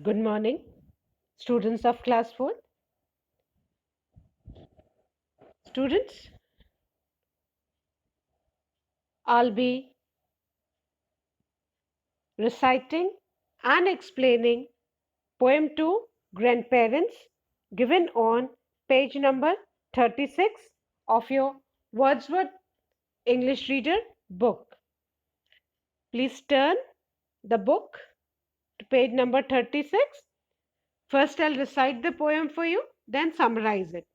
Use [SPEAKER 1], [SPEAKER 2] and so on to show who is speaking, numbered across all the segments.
[SPEAKER 1] Good morning, students of class 4. Students, I'll be reciting and explaining poem to grandparents given on page number 36 of your Wordsworth English Reader book. Please turn the book to page number 36. First, I'll recite the poem for you, then summarize it.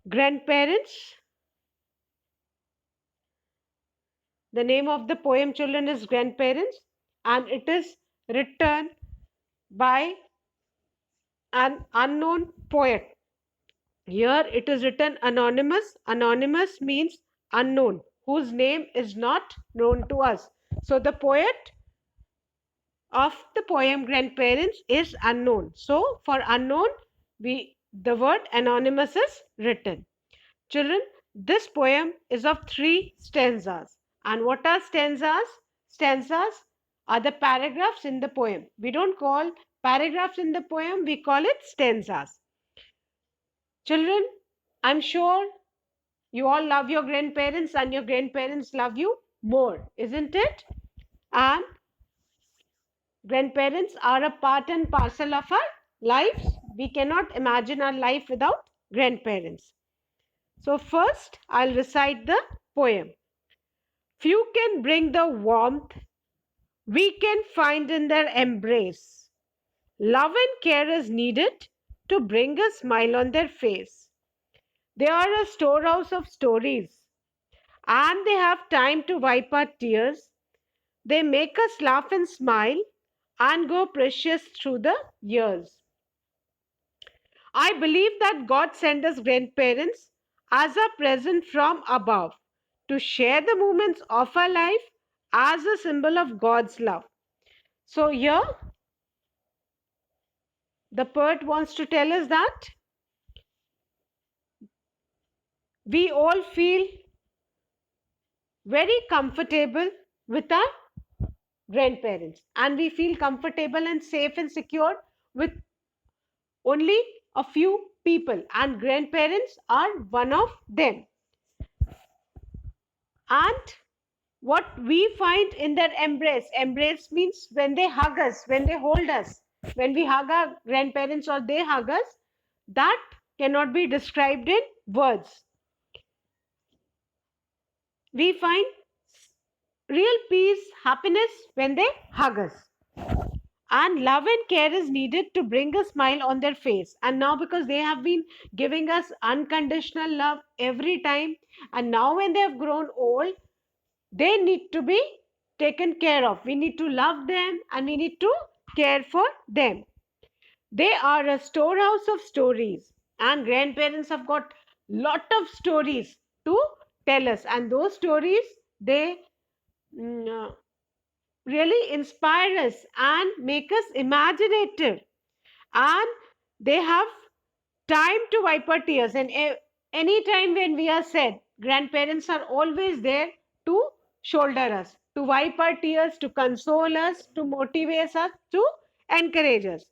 [SPEAKER 1] Grandparents, the name of the poem, children, is Grandparents, and it is written by an unknown poet. Here it is written anonymous. Anonymous means unknown, whose name is not known to us. So the poet of the poem Grandparents is unknown. So for unknown, the word anonymous is written. Children, this poem is of three stanzas. And what are stanzas? Stanzas are the paragraphs in the poem. We don't call paragraphs in the poem, we call it stanzas. Children, I'm sure you all love your grandparents and your grandparents love you more, isn't it? And grandparents are a part and parcel of our lives. We cannot imagine our life without grandparents. So, first, I'll recite the poem. Few can bring the warmth we can find in their embrace. Love and care is needed to bring a smile on their face. They are a storehouse of stories, and they have time to wipe our tears. They make us laugh and smile and go precious through the years. I believe that God sent us grandparents as a present from above to share the moments of our life as a symbol of God's love. So, here the poet wants to tell us that we all feel very comfortable with our grandparents, and we feel comfortable and safe and secure with only a few people, and grandparents are one of them. And what we find in their embrace means when they hug us, when they hold us, when we hug our grandparents or they hug us, that cannot be described in words. We find real peace, happiness when they hug us. And love and care is needed to bring a smile on their face. And now, because they have been giving us unconditional love every time, and now when they have grown old, they need to be taken care of. We need to love them and we need to care for them. They are a storehouse of stories, and grandparents have got lot of stories to tell us, and those stories they mm, uh, really inspire us and make us imaginative, and they have time to wipe our tears, and any time when we are sad, grandparents are always there to shoulder us, to wipe our tears, to console us, to motivate us, to encourage us.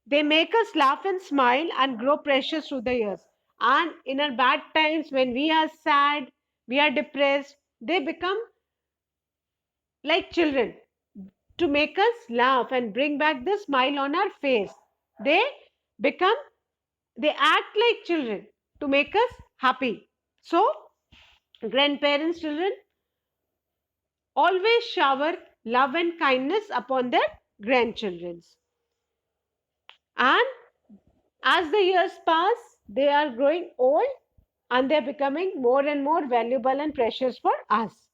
[SPEAKER 1] They make us laugh and smile and grow precious through the years. And in our bad times, when we are sad, we are depressed, they become like children to make us laugh and bring back the smile on our face. They become, they act like children to make us happy. So, grandparents, children always shower love and kindness upon their grandchildren. And as the years pass, they are growing old and they're becoming more and more valuable and precious for us.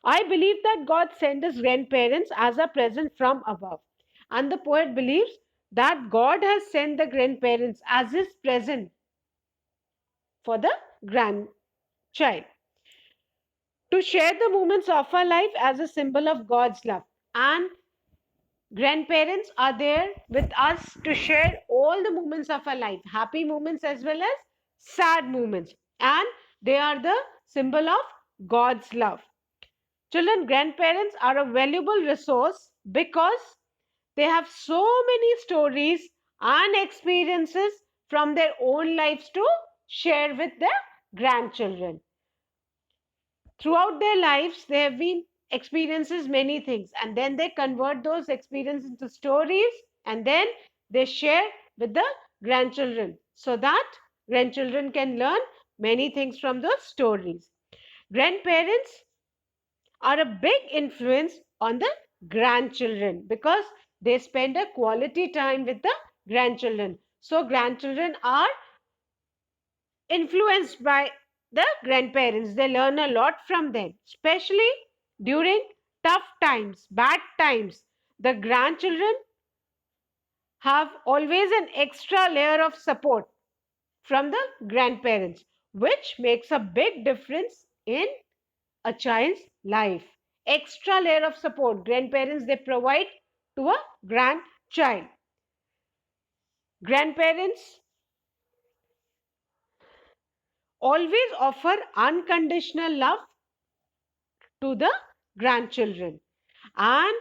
[SPEAKER 1] I believe that God sent his grandparents as a present from above. And the poet believes that God has sent the grandparents as his present for the grandchild to share the moments of our life as a symbol of God's love. And grandparents are there with us to share all the moments of our life, happy moments as well as sad moments. And they are the symbol of God's love. Children, grandparents are a valuable resource because They have so many stories and experiences from their own lives to share with their grandchildren. Throughout their lives, they have been experiences many things, and then they convert those experiences into stories, and then they share with the grandchildren so that grandchildren can learn many things from those stories. Grandparents are a big influence on the grandchildren because they spend a quality time with the grandchildren. So grandchildren are influenced by the grandparents. They learn a lot from them, especially during tough times, bad times. The grandchildren have always an extra layer of support from the grandparents, which makes a big difference in a child's life. Extra layer of support grandparents they provide to a grandchild. Grandparents always offer unconditional love to the grandchildren, and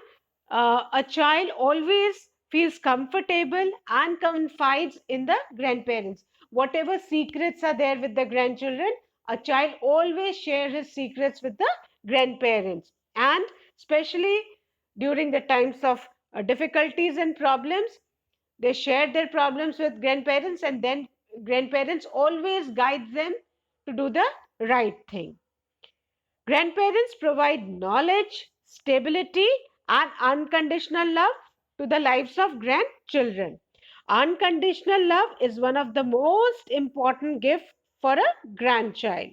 [SPEAKER 1] a child always feels comfortable and confides in the grandparents. Whatever secrets are there with the grandchildren, a child always shares his secrets with the grandparents, and especially during the times of difficulties and problems, they share their problems with grandparents, and then grandparents always guide them to do the right thing. Grandparents provide knowledge, stability, and unconditional love to the lives of grandchildren. Unconditional love is one of the most important gifts for a grandchild.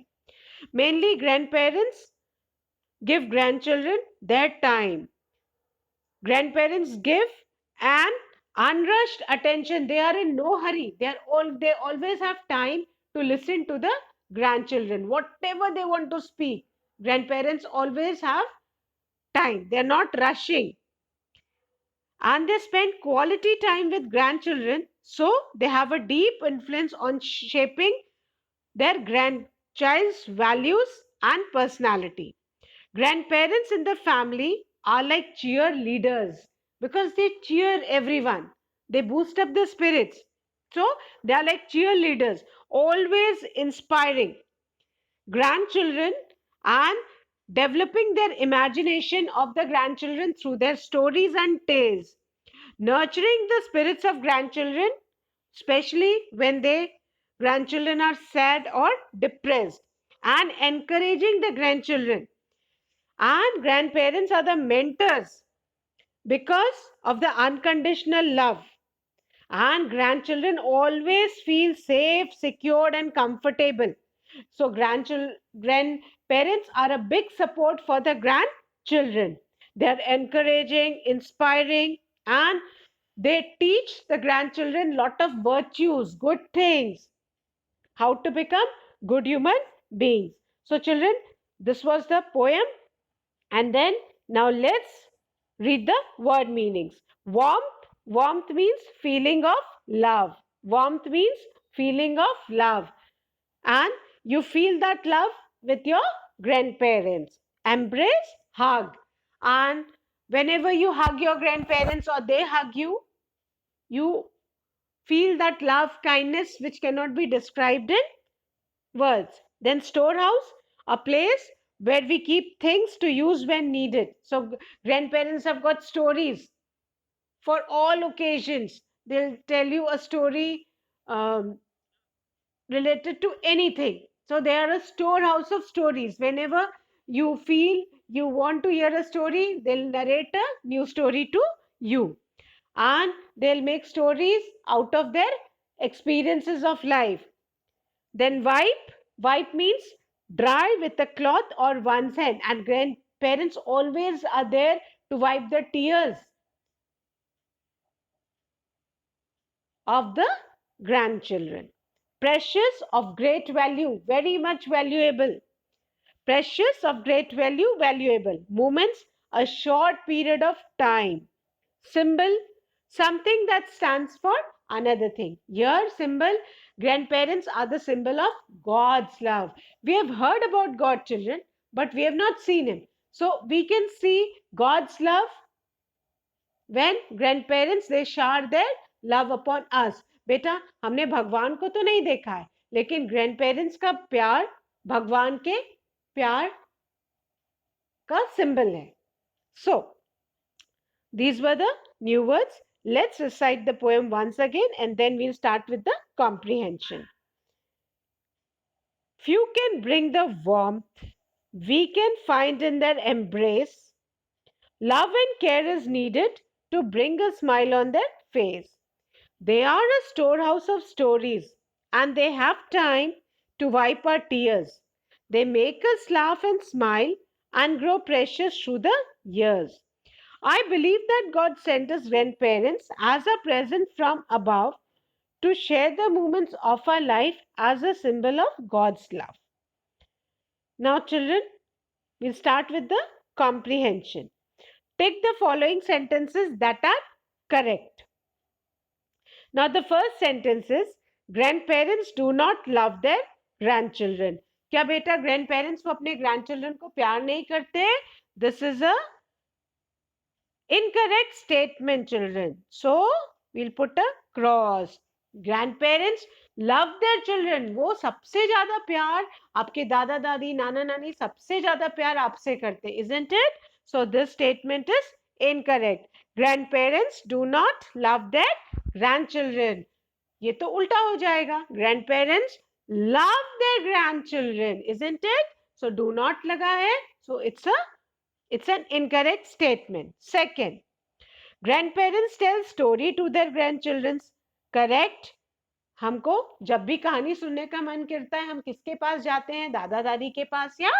[SPEAKER 1] Mainly, grandparents give grandchildren their time. Grandparents give an unrushed attention. They are in no hurry. They always have time to listen to the grandchildren. Whatever they want to speak, grandparents always have time. They're not rushing. And they spend quality time with grandchildren. So they have a deep influence on shaping their grandchild's values and personality. Grandparents in the family are like cheerleaders because they cheer everyone. They boost up the spirits. So they are like cheerleaders, always inspiring grandchildren and developing their imagination of the grandchildren through their stories and tales. Nurturing the spirits of grandchildren, especially when they grandchildren are sad or depressed, and encouraging the grandchildren, and grandparents are the mentors because of the unconditional love. And grandchildren always feel safe, secured, and comfortable. So, grandparents are a big support for the grandchildren. They're encouraging, inspiring, and they teach the grandchildren lot of virtues, good things, how to become good human beings. So, children, this was the poem. And then now let's read the word meanings. Warmth. Warmth means feeling of love. Warmth means feeling of love. And you feel that love with your grandparents. Embrace, hug. And whenever you hug your grandparents or they hug you, you feel that love, kindness which cannot be described in words. Then storehouse, a place where we keep things to use when needed. So grandparents have got stories for all occasions. They'll tell you a story um, related to anything. So they are a storehouse of stories. Whenever you feel you want to hear a story, they'll narrate a new story to you. And they'll make stories out of their experiences of life. Then wipe. Wipe means dry with a cloth or one's hand. And grandparents always are there to wipe the tears of the grandchildren. Precious, of great value, very much valuable. Precious, of great value, valuable. Moments, a short period of time. Symbol, something that stands for another thing. Here, symbol, grandparents are the symbol of God's love. We have heard about God, children, but we have not seen Him. So we can see God's love when grandparents they shower their love upon us. बेटा हमने भगवान को तो नहीं देखा है, लेकिन grandparents का प्यार भगवान के प्यार का सिंबल है. So these were the new words. Let's recite the poem once again and then we'll start with the comprehension. Few can bring the warmth we can find in their embrace. Love and care is needed to bring a smile on their face. They are a storehouse of stories and they have time to wipe our tears. They make us laugh and smile and grow precious through the years. I believe that God sent us grandparents as a present from above to share the moments of our life as a symbol of God's love. Now, children, we'll start with the comprehension. Take the following sentences that are correct. Now, the first sentence is grandparents do not love their grandchildren. क्या बेटा grandparents वो अपने grandchildren को प्यार नहीं करते? This is a incorrect statement, children. So, we'll put a cross. Grandparents love their children. वो सबसे ज़्यादा प्यार आपके दादा दादी नाना नानी सबसे ज़्यादा प्यार आपसे करते, isn't it? So, this statement is incorrect. Grandparents do not love their grandchildren. ये तो उल्टा हो जाएगा. Grandparents love their grandchildren, isn't it? So, do not लगा है. So, it's an incorrect statement. Second, grandparents tell story to their grandchildren. Correct. हमको जब भी कहानी सुनने का मन करता है हम किसके पास जाते हैं? दादा दादी के पास या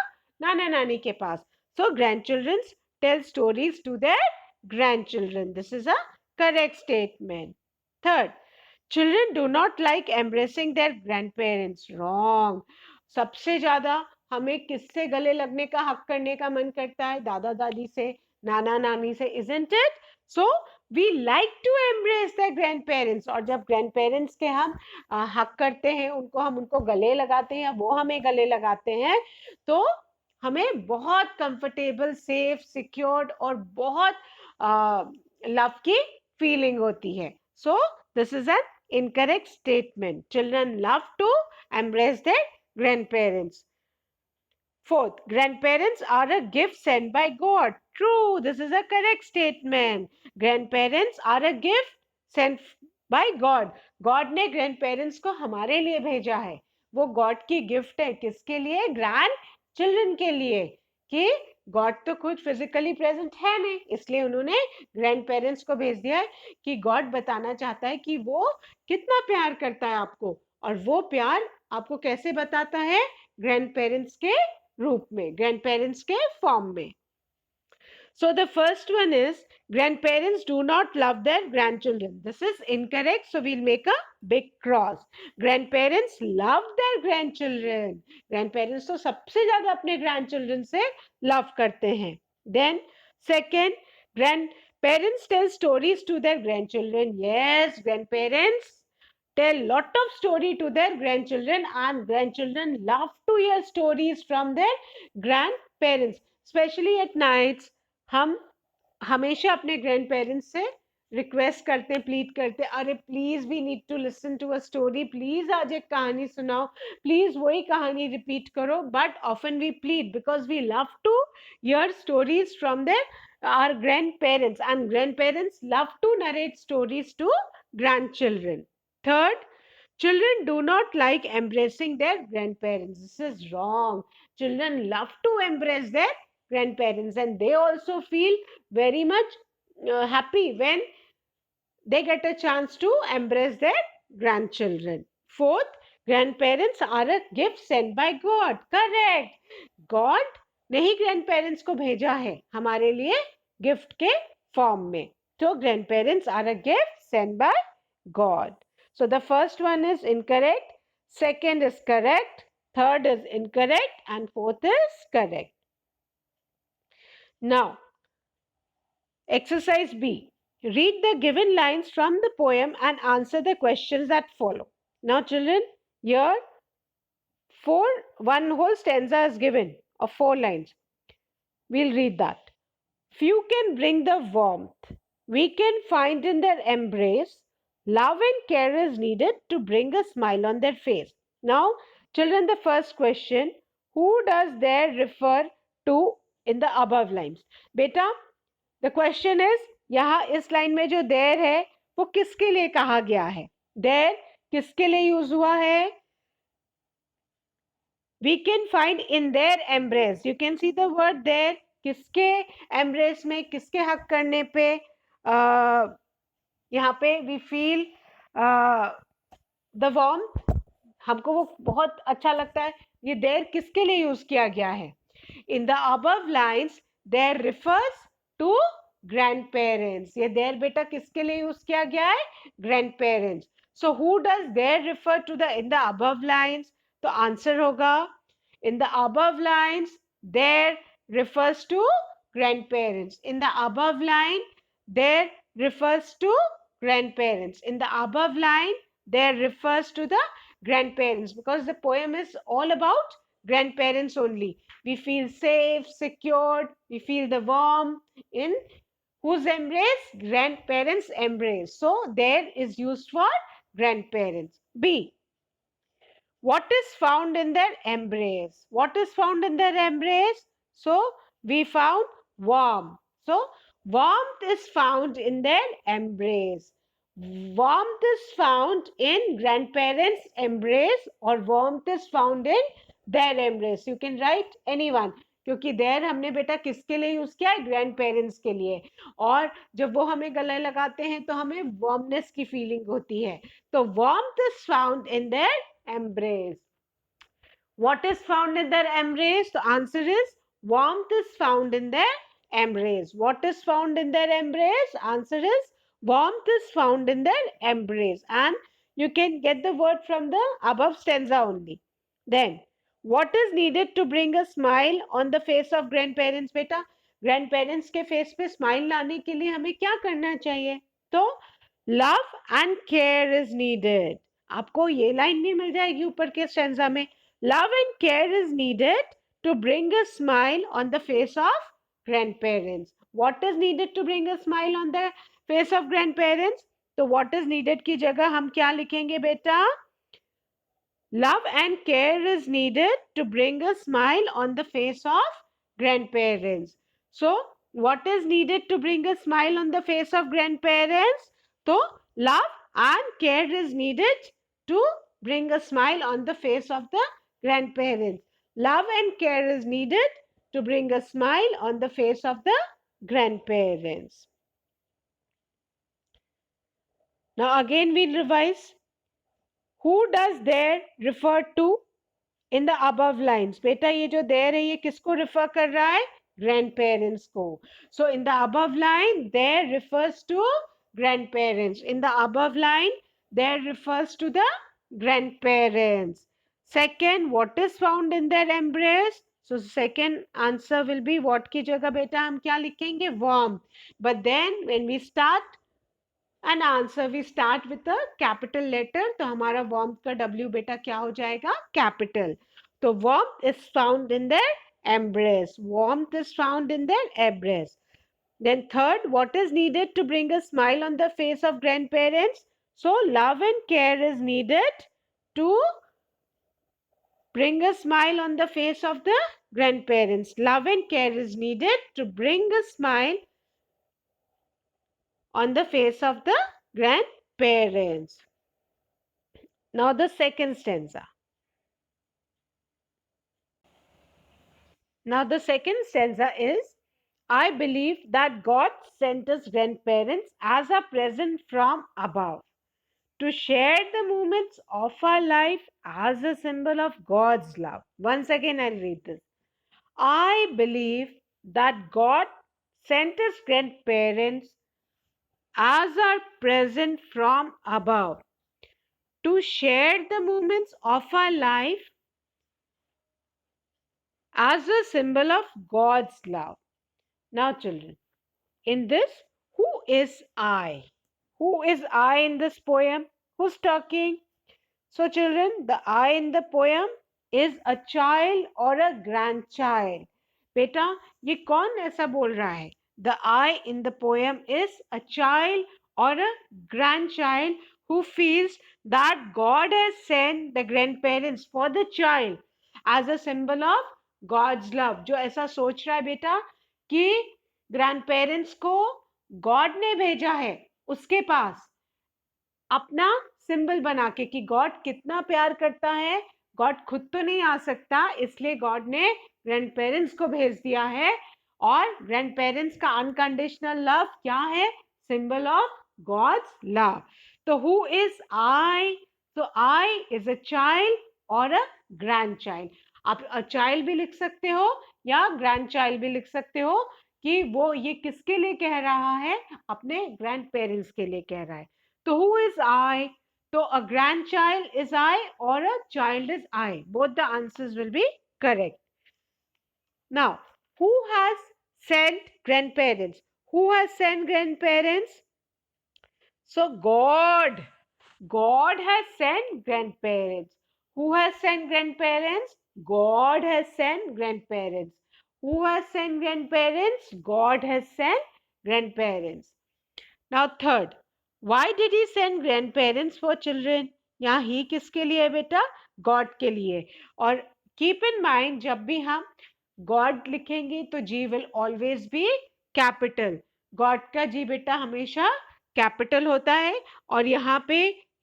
[SPEAKER 1] नाना नानी के पास. So grandchildren tell stories to their grandchildren. This is a correct statement. Third, children do not like embracing their grandparents. Wrong. सबसे ज्यादा हमें किससे गले लगने का हक करने का मन करता है? दादा दादी से, नाना नानी से, isn't it? So we like to embrace their grandparents. और जब grandparents के हम हक करते हैं उनको, हम उनको गले लगाते हैं या वो हमें गले लगाते हैं, तो हमें बहुत कंफर्टेबल, सेफ, सिक्योर्ड और बहुत लव की फीलिंग होती है. So this is an incorrect statement. Children love to embrace their grandparents. Fourth, grandparents are a gift sent by God. True, this is a correct statement. Grandparents are a gift sent by God. God ने grandparents को हमारे लिए भेजा है. वो God की gift है. किसके लिए? Grandchildren के लिए. कि गॉड तो खुद फिजिकली प्रेजेंट है नहीं, इसलिए उन्होंने ग्रैंड पेरेंट्स को भेज दिया है कि गॉड बताना चाहता है कि वो कितना प्यार करता है आपको, और वो प्यार आपको कैसे बताता है? ग्रैंड पेरेंट्स के रूप में, ग्रैंड पेरेंट्स के फॉर्म में. So the first one is grandparents do not love their grandchildren. This is incorrect. So we'll make a big cross. Grandparents love their grandchildren. Grandparents तो सबसे ज़्यादा अपने grandchildren से love करते हैं. Then second, grandparents tell stories to their grandchildren. Yes, grandparents tell lot of story to their grandchildren and grandchildren love to hear stories from their grandparents. Especially at nights, हम हमेशा अपने grand parents से request करते हैं, plead करते हैं, अरे please we need to listen to a story, please आज एक कहानी सुनाओ, प्लीज वही कहानी रिपीट करो. But often we plead because we love to hear stories from their our grandparents, and grandparents love to narrate stories to grandchildren. Third, children do not like embracing their grandparents. This is wrong. Children love to embrace their grandparents and they also feel very much happy when they get a chance to embrace their grandchildren. Fourth, grandparents are a gift sent by God. Correct. God ने ही grandparents को भेजा है हमारे लिए gift के form में. So grandparents are a gift sent by God. So the first one is incorrect, second is correct, third is incorrect, and fourth is correct. Now, exercise B. Read the given lines from the poem and answer the questions that follow. Now, children, here one whole stanza is given of 4 lines. We'll read that. Few can bring the warmth we can find in their embrace. Love and care is needed to bring a smile on their face. Now, children, the first question, who does there refer to in the above lines? Beta, the question is, यहाँ इस line में जो देर है वो किसके लिए कहा गया है? देर किसके लिए यूज हुआ है? We can find in their embrace. You can see the word there. किसके embrace में, किसके हक करने पे यहाँ पे we feel the warmth, हमको वो बहुत अच्छा लगता है. ये there किसके लिए यूज किया गया है? In the above lines, there refers to grandparents. ये there बेटा किसके लिए यूज किया गया है? Grandparents. So who does there refer to the in the above lines? तो आंसर होगा in the above lines, there refers to grandparents. In the above line, there refers to grandparents. In the above line, there refers to the grandparents, because the poem is all about grandparents only. We feel safe, secured, we feel the warmth in whose embrace? Grandparents' embrace. So there is used for grandparents. B. What is found in their embrace? What is found in their embrace? So we found warmth. So warmth is found in their embrace. Warmth is found in grandparents' embrace, or warmth is found in their embrace. You can write anyone, क्योंकि देर हमने बेटा किसके लिए use किया है? Grand parents के लिए. और जब वो हमें गले लगाते हैं तो हमें वार्मनेस की फीलिंग होती है. तो warmth is found in their embrace. What is found in their embrace? The answer is warmth is found in their embrace. What is found in their embrace? Answer is warmth is found in their embrace. And you can get the word from the above stanza only. Then, what is needed to bring a smile on the face of grandparents? बेटा, grandparents के face पे smile लाने के लिए हमें क्या करना चाहिए? तो love and care is needed. आपको ये लाइन भी मिल जाएगी ऊपर के स्टेंजा में. Love and care is needed to bring a smile on the face of grandparents. What is needed to bring a smile on the face of grandparents? तो what is needed की जगह हम क्या लिखेंगे बेटा? Love and care is needed to bring a smile on the face of grandparents. So, what is needed to bring a smile on the face of grandparents? So, love and care is needed to bring a smile on the face of the grandparents. Love and care is needed to bring a smile on the face of the grandparents. Now, again, we'll revise. Who does there refer to in the above lines? बेटा ये जो देर है ये किसको refer कर रहा है? Grandparents को. So in the above line there refers to grandparents. In the above line there refers to the grandparents. Second, what is found in their embrace? So second answer will be what की जगह बेटा हम क्या लिखेंगे? Warm. But then when we start an answer, we start with a capital letter. तो हमारा warmth का W बेटा क्या हो जाएगा? Capital. तो warmth is found in their embrace. Warmth is found in their embrace. Then third, what is needed to bring a smile on the face of grandparents? So love and care is needed to bring a smile on the face of the grandparents. Love and care is needed to bring a smile on the face of the grandparents. Now the second stanza. Now the second stanza is, I believe that God sent us grandparents as a present from above to share the moments of our life as a symbol of God's love. Once again I'll read this. I believe that God sent us grandparents as our present from above to share the moments of our life as a symbol of God's love. Now, children, in this, who is I? Who is I in this poem? Who's talking? So, children, the I in the poem is a child or a grandchild. बेटा ये कौन ऐसा बोल रहा है? The I in the poem is a child or a grandchild who feels that God has sent the grandparents for the child as a symbol of God's love. जो ऐसा सोच रहा है बेटा कि ग्रैंडपेरेंट्स को गॉड ने भेजा है उसके पास अपना सिंबल बना के, कि गॉड कितना प्यार करता है, गॉड खुद तो नहीं आ सकता, इसलिए गॉड ने ग्रैंड पेरेंट्स को भेज दिया है। और ग्रैंड पेरेंट्स का अनकंडीशनल लव क्या है? Symbol of God's love. तो हु इज आई? तो आई इज अ चाइल्ड और अ ग्रैंड चाइल्ड। आप अ चाइल्ड भी लिख सकते हो या ग्रैंड चाइल्ड भी लिख सकते हो, कि वो ये किसके लिए कह रहा है? अपने ग्रैंड पेरेंट्स के लिए कह रहा है। So who is I? So a grandchild is I or a child is I. Both the answers will be correct. Now, who has sent grandparents? Who has sent grandparents? So God. God has sent grandparents. Who has sent grandparents? God has sent grandparents. Who has sent grandparents? God has sent grandparents. Now third, why did he send grandparents for children? यहाँ ही किसके लिए है बेटा? God के लिए। और keep in mind, जब भी हम गॉड लिखेंगे तो G will always be capital. God का जी बेटा हमेशा कैपिटल होता है। और यहाँ पे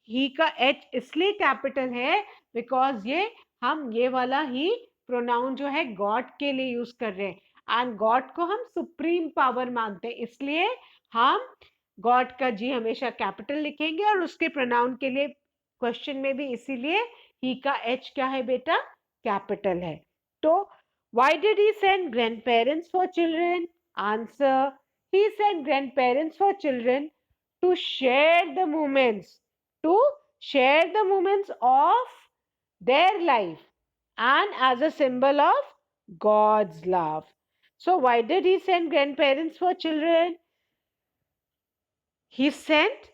[SPEAKER 1] ही का एच इसलिए कैपिटल है बिकॉज ये वाला ही प्रोनाउन जो है गॉड के लिए यूज कर रहे हैं, एंड गॉड को हम सुप्रीम पावर मानते हैं, इसलिए हम गॉड का जी हमेशा कैपिटल लिखेंगे। और उसके प्रोनाउन के लिए क्वेश्चन में भी इसीलिए ही का एच क्या है बेटा? कैपिटल है। तो why did he send grandparents for children? Answer, he send grandparents for children to share the moments, to share the moments of their life and as a symbol of God's love. So why did he send grandparents for children? He sent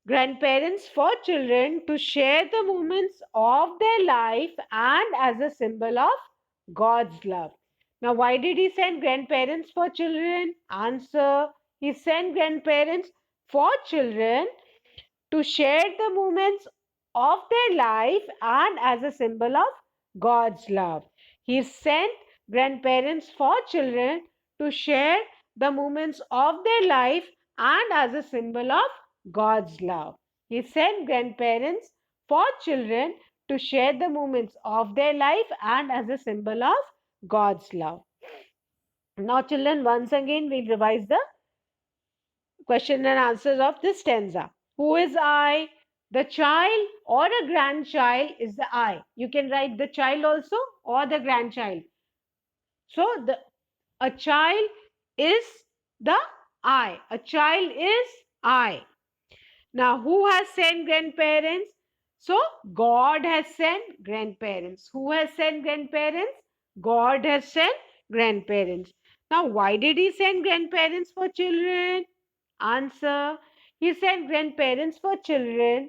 [SPEAKER 1] grandparents for children to share the moments of their life and as a symbol of God's love. Now, why did he send grandparents for children? Answer, he sent grandparents for children to share the moments of their life and as a symbol of God's love. He sent grandparents for children to share the moments of their life and as a symbol of God's love. He sent grandparents for children to share the moments of their life and as a symbol of God's love. Now, children, once again, we'll revise the question and answers of this stanza. Who is I? The child or a grandchild is the I. You can write the child also or the grandchild. So a child is the I. A child is I. Now, who has sent grandparents? So, God has sent grandparents. Who has sent grandparents? God has sent grandparents. Now, why did he send grandparents for children? Answer, he sent grandparents for children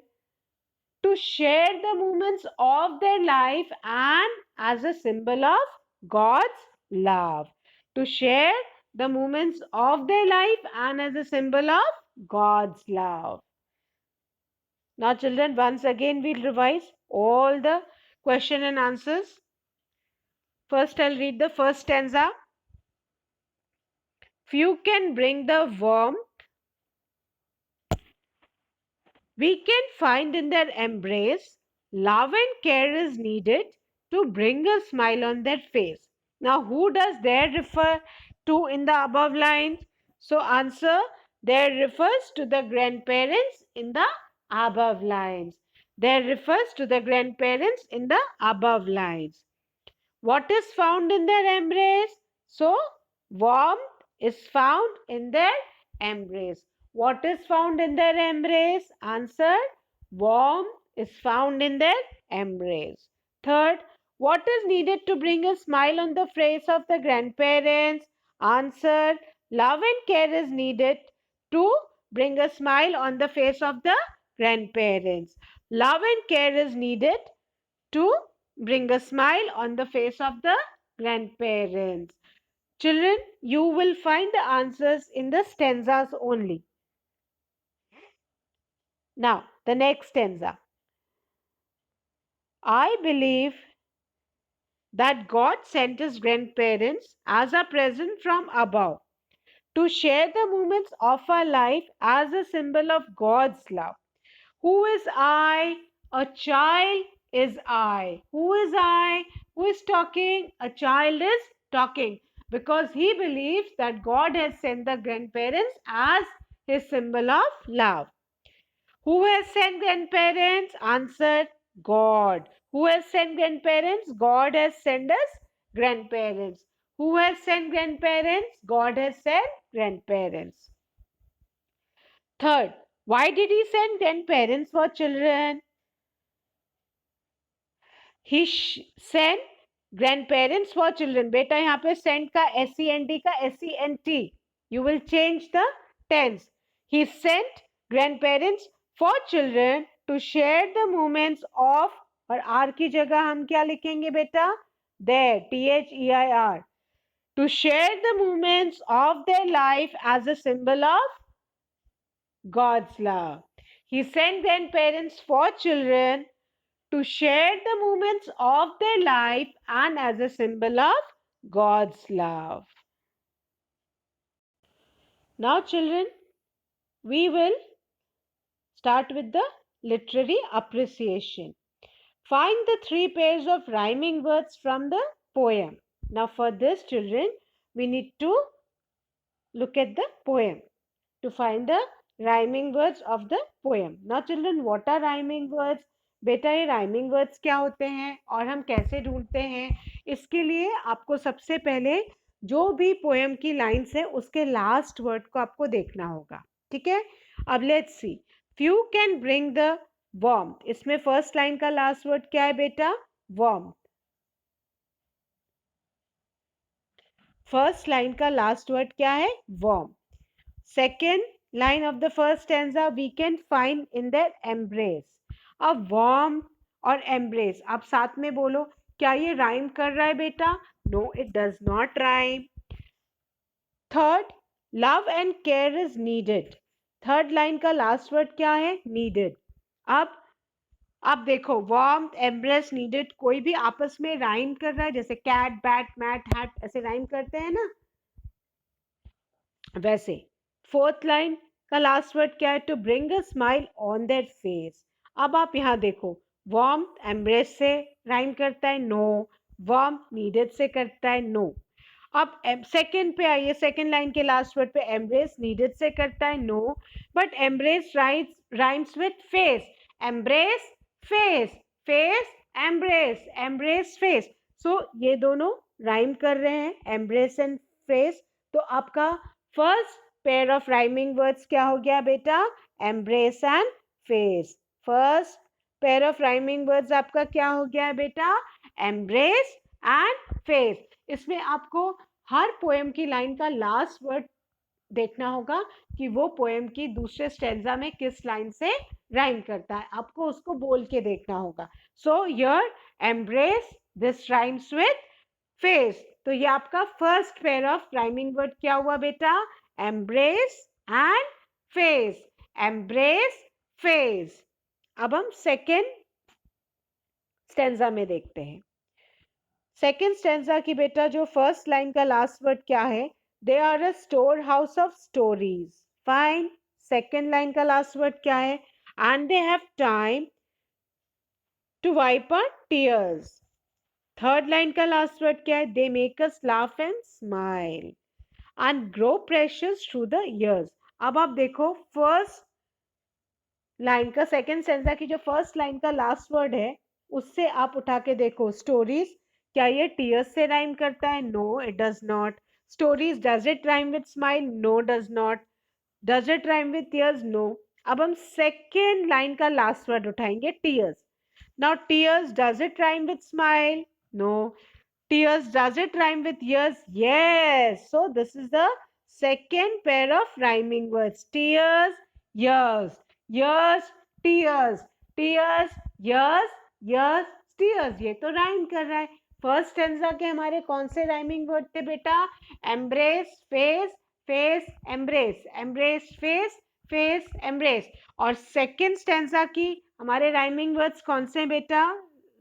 [SPEAKER 1] to share the moments of their life and as a symbol of God's love. To share the moments of their life and as a symbol of God's love. Now, children, once again we'll revise all the question and answers. First, I'll read the first stanza. Few can bring the warmth we can find in their embrace. Love and care is needed to bring a smile on their face. Now, who does there refer to in the above lines? So, answer, there refers to the grandparents in the above lines. There refers to the grandparents in the above lines. What is found in their embrace? So, warmth is found in their embrace. What is found in their embrace? Answer, warmth is found in their embrace. Third, what is needed to bring a smile on the face of the grandparents? Answer, love and care is needed to bring a smile on the face of the grandparents. Love and care is needed to bring a smile on the face of the grandparents. Children, you will find the answers in the stanzas only. Now, the next stanza. I believe that God sent his grandparents as a present from above to share the moments of our life as a symbol of God's love. Who is I? A child is I. Who is I? Who is talking? A child is talking because he believes that God has sent the grandparents as his symbol of love. Who has sent grandparents? Answered God. Who has sent grandparents? God has sent us grandparents. Who has sent grandparents? God has sent grandparents. Third, why did he send grandparents for children? He sent grandparents for children. बेटा यहाँ पे send का SEND का SENT. You will change the tense. He sent grandparents for children to share the moments of, और R की जगह हम क्या लिखेंगे बेटा? There, THEIR. To share the moments of their life as a symbol of God's love. He sent grandparents for children to share the moments of their life and as a symbol of God's love. Now, children, we will start with the literary appreciation. Find the three pairs of rhyming words from the poem. Now, for this, children, we need to look at the poem to find the rhyming words of the poem. Now, children, what are rhyming words? बेटा ये rhyming words क्या होते हैं और हम कैसे ढूंढते हैं? इसके लिए आपको सबसे पहले जो भी पोएम की लाइंस है उसके लास्ट वर्ड को आपको देखना होगा. ठीक है, अब let's see. Few can bring the warm. इसमें फर्स्ट लाइन का लास्ट वर्ड क्या है बेटा? वार्म. फर्स्ट लाइन का लास्ट वर्ड क्या है? Warm. Second line of the first stanza we can find in their embrace. A warm और embrace. आप साथ में बोलो, क्या ये rhyme कर रहा है बेटा? No, it does not rhyme. Third, love and care is needed. Third line का लास्ट वर्ड क्या है? Needed. अब देखो, warmth, embrace, needed कोई भी आपस में rhyme कर रहा है, जैसे cat, bat, mat, hat ऐसे rhyme करते हैं ना, वैसे. फोर्थ लाइन का लास्ट वर्ड क्या है? To bring a smile on their face. अब आप यहाँ देखो, वार्म एम्ब्रेस से राइम करता है? नो. वार्म नीडेड से करता है? नो. अब सेकंड पे आइए, सेकंड लाइन के लास्ट वर्ड पे एम्ब्रेस नीडेड से करता है? No. But embrace rhymes with face. Embrace face, face embrace, embrace face. So ये दोनों राइम कर रहे हैं, एम्ब्रेस एंड फेस. तो आपका first pair of rhyming words क्या हो गया बेटा? Embrace and face. First pair of rhyming words आपका क्या हो गया बेटा? Embrace and face. इसमें आपको हर पोएम की लाइन का लास्ट वर्ड देखना होगा कि वो पोएम की दूसरे स्टेंजा में किस लाइन से राइम करता है. आपको उसको बोल के देखना होगा. So your embrace this rhymes with face. तो ये आपका first pair of rhyming word क्या हुआ बेटा? Embrace and face. Embrace face. अब हम सेकेंड स्टेंजा में देखते हैं. सेकेंड स्टेंजा की बेटा जो फर्स्ट लाइन का लास्ट वर्ड क्या है? They are a storehouse of stories. Fine. Second line का लास्ट वर्ड क्या है? And they have time to wipe our tears. Third line का लास्ट वर्ड क्या है? They make us laugh and smile and grow precious through the years. अब आप देखो, first line का सेकेंड स्टेंजा की जो फर्स्ट लाइन का लास्ट वर्ड है उससे आप उठा के देखो, स्टोरीज. क्या ये टीयर्स से राइम करता है? No, it does not. Stories, does it rhyme with smile? No, does not. Does it rhyme with tears? No. अब हम सेकेंड लाइन का लास्ट वर्ड उठाएंगे, tears. Now tears, does it rhyme with smile? No. Tears, does it rhyme with years? Yes. So this is the second pair of rhyming words. Tears, years. Years, tears. Tears, years, years, tears. ये तो rhyme कर रहा है. First stanza के हमारे कौन से rhyming word थे बेटा? Embrace, face, face, embrace, embrace, face, face, embrace. और सेकेंड स्टेंजा की हमारे राइमिंग वर्ड्स कौन से हैं बेटा?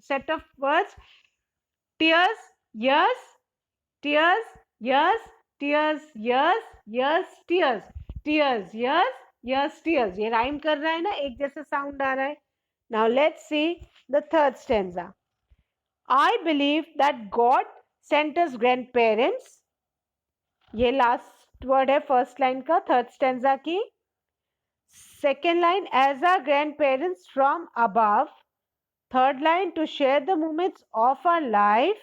[SPEAKER 1] Set of words, tears, yes, tears, yes, tears, yes, yes, tears, tears, yes, yes, tears. ये राइम कर रहा है ना, एक जैसा साउंड आ रहा है। Now let's see the third stanza. I believe that God sent us grandparents. ये लास्ट वर्ड है फर्स्ट लाइन का, थर्ड स्टेंजा की। Second line, as our grandparents from above. Third line, to share the moments of our life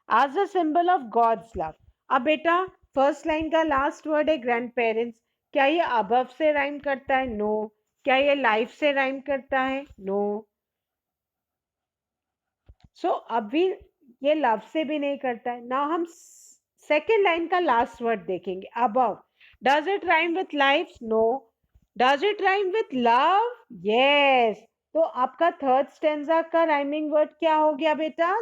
[SPEAKER 1] as a symbol of God's love. अब बेटा first line का last word है grandparents, क्या ये above से rhyme करता है? No. क्या ये लाइफ से राइम करता है? नो। सो अभी ये लव से भी नहीं करता है ना। हम सेकेंड लाइन का लास्ट वर्ड देखेंगे, above. Does it rhyme with life? No. Does it rhyme with love? Yes. तो आपका थर्ड स्टेंजा का राइमिंग वर्ड क्या हो गया बेटा?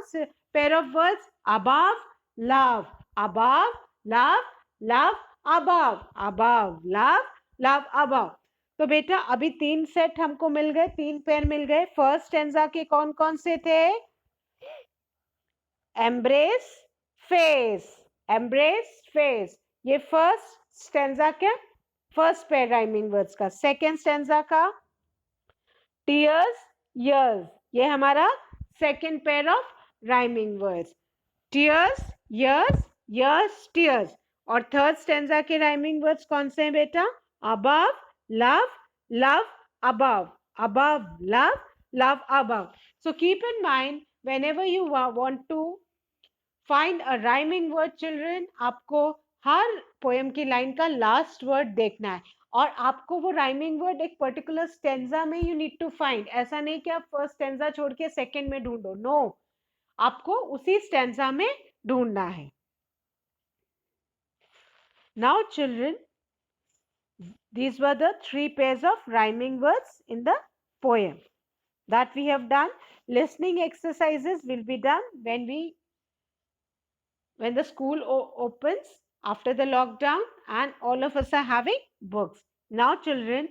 [SPEAKER 1] Pair of words, above, love, above, love, love, above, above, love, love, above. तो बेटा अभी तीन सेट हमको मिल गए, तीन पेयर मिल गए। फर्स्ट स्टेंजा के कौन कौन से थे? Embrace, face, embrace, face. ये फर्स्ट स्टेंजा का फर्स्ट पेयर राइमिंग वर्ड्स का। सेकेंड स्टेंजा का टीयर्स, यर्स, ये हमारा second pair of rhyming words. Tears, years, years, tears. और थर्ड स्टेंजा के राइमिंग वर्ड्स कौन से हैं बेटा? Above, love, love, above, above, love, love, above. So keep in mind whenever you want to find a rhyming word, children, आपको हर poem की line का last word देखना है और आपको वो राइमिंग वर्ड एक पर्टिकुलर स्टेंजा में यू नीड टू फाइंड। ऐसा नहीं कि आप फर्स्ट स्टेंजा छोड़ के सेकेंड में ढूंढो, नो, आपको उसी स्टेंजा में ढूंढना है। Now children, these were the three pairs of rhyming words in the poem that we have done. Listening exercises will be done when the school opens after the lockdown and all of us are having books. Now children,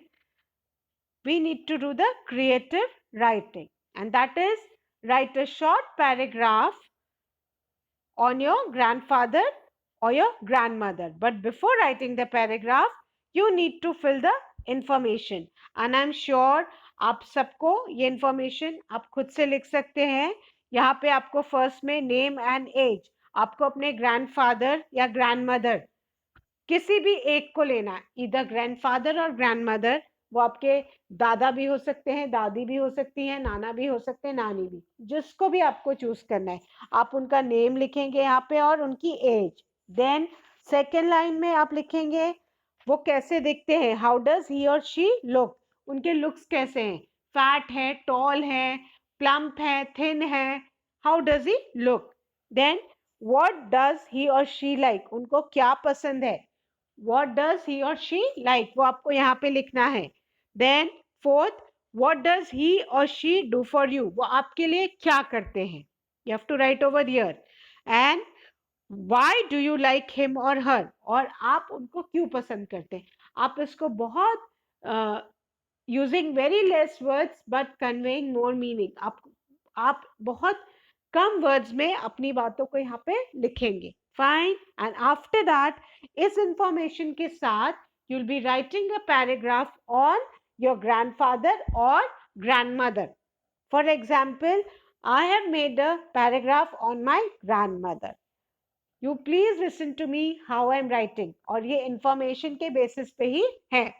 [SPEAKER 1] we need to do the creative writing, and that is write a short paragraph on your grandfather or your grandmother. But before writing the paragraph, you need to fill the information. And I'm sure आप सबको ये information आप खुद से लिख सकते हैं। यहाँ पे आपको फर्स्ट में नेम एंड एज, आपको अपने ग्रैंडफादर या ग्रैंडमदर किसी भी एक को लेना है, इधर ग्रैंडफादर और ग्रैंडमदर। वो आपके दादा भी हो सकते हैं, दादी भी हो सकती हैं, नाना भी हो सकते हैं, नानी भी, जिसको भी आपको चूज करना है। आप उनका नेम लिखेंगे यहाँ पे और उनकी एज। देन सेकेंड लाइन में आप लिखेंगे वो कैसे दिखते हैं, how does he or she look, उनके लुक्स कैसे हैं, फैट है, टॉल है, प्लम्प है, थिन है, how does he look. Then what does he or she like, उनको क्या पसंद है, what does he or she like, वो आपको यहाँ पे लिखना है। then fourth, what does he or she do for you, वो आपके लिए क्या करते हैं, you have to write over here। and why do you like him or her, और आप उनको क्यों पसंद करते हैं। आप इसको बहुत using very less words but conveying more meaning, आप बहुत कम वर्ड्स में अपनी बातों को यहाँ पे लिखेंगे। फाइन। एंड आफ्टर दैट इस इंफॉर्मेशन के साथ you will be writing a paragraph on your grandfather और grandmother. For example, I have made a paragraph on my grandmother, you please listen to me how I am writing, और ये information के basis पे ही है।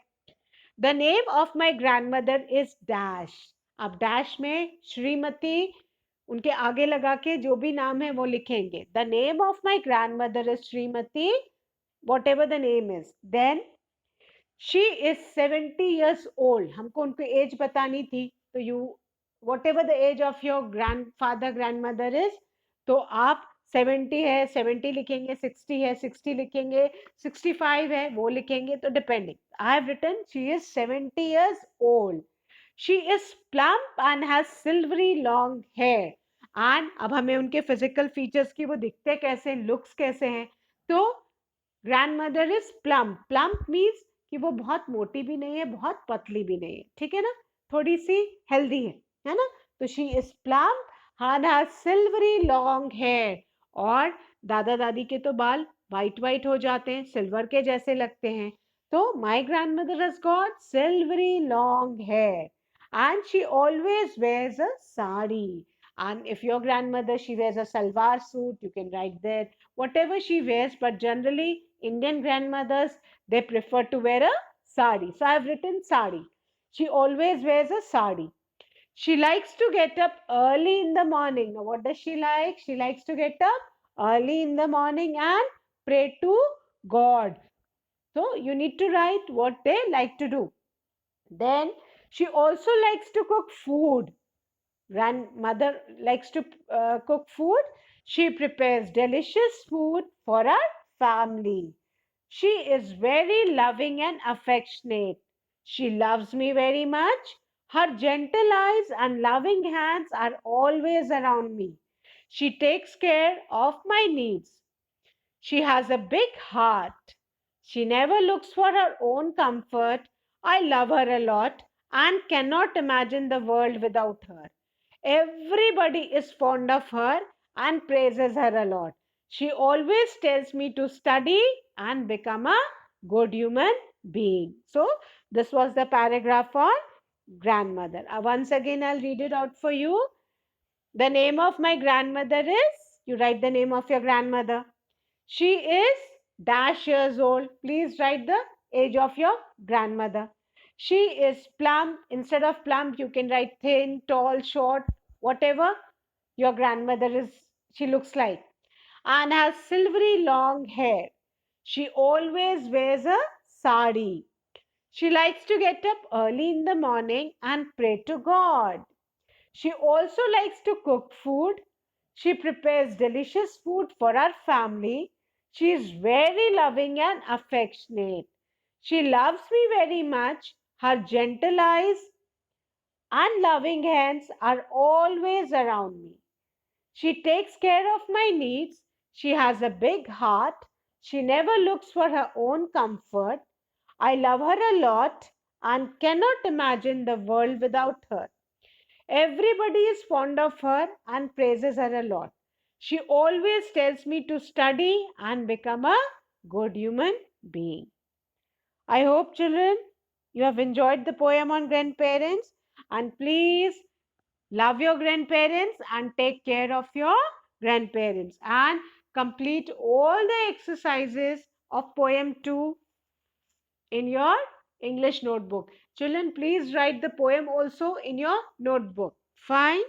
[SPEAKER 1] The name of my grandmother is dash, अब dash में श्रीमती उनके आगे लगा के जो भी नाम है वो लिखेंगे। The name of my grandmother is Shrimati whatever the name is. Then she is 70 years old, हमको उनकी एज बतानी थी, तो you whatever the age of your grandfather grandmother is, तो आप 70 है 70 लिखेंगे, 60 है 60 लिखेंगे, 65 है वो लिखेंगे, तो depending. I have written she is 70 years old, she is plump and has silvery long hair, and अब हमें उनके फिजिकल फीचर्स की वो दिखते कैसे, लुक्स कैसे हैं. तो grand mother is plump. Plump means कि वो बहुत मोटी भी नहीं है, बहुत पतली भी नहीं है, ठीक है ना, थोड़ी सी हेल्दी है ना. तो she is plump and has silvery long hair. और दादा दादी के तो बाल वाइट वाइट हो जाते हैं, सिल्वर के जैसे लगते हैं. तो my grandmother has got silvery long hair and she always wears a sari. And if your grandmother, she wears a salwar suit, you can write that whatever she wears. But generally Indian grandmothers, they prefer to wear a sari, so I have written sari. She always wears a sari. She likes to get up early in the morning. Now what does she like? She likes to get up early in the morning and pray to God. So you need to write what they like to do. Then she also likes to cook food. Grandmother likes to cook food. She prepares delicious food for our family. She is very loving and affectionate. She loves me very much. Her gentle eyes and loving hands are always around me. She takes care of my needs. She has a big heart. She never looks for her own comfort. I love her a lot and cannot imagine the world without her. Everybody is fond of her and praises her a lot. She always tells me to study and become a good human being. So, this was the paragraph on grandmother. Once again, I'll read it out for you. The name of my grandmother is, you write the name of your grandmother. She is dash years old. Please write the age of your grandmother. She is plump. Instead of plump, you can write thin, tall, short, whatever your grandmother is, she looks like. And has silvery long hair. She always wears a sari. She likes to get up early in the morning and pray to God. She also likes to cook food. She prepares delicious food for our family. She is very loving and affectionate. She loves me very much. Her gentle eyes and loving hands are always around me. She takes care of my needs. She has a big heart. She never looks for her own comfort. I love her a lot and cannot imagine the world without her. Everybody is fond of her and praises her a lot. She always tells me to study and become a good human being. I hope, children, you have enjoyed the poem on grandparents, and please love your grandparents and take care of your grandparents and complete all the exercises of poem 2 in your English notebook. Children, please write the poem also in your notebook. Fine.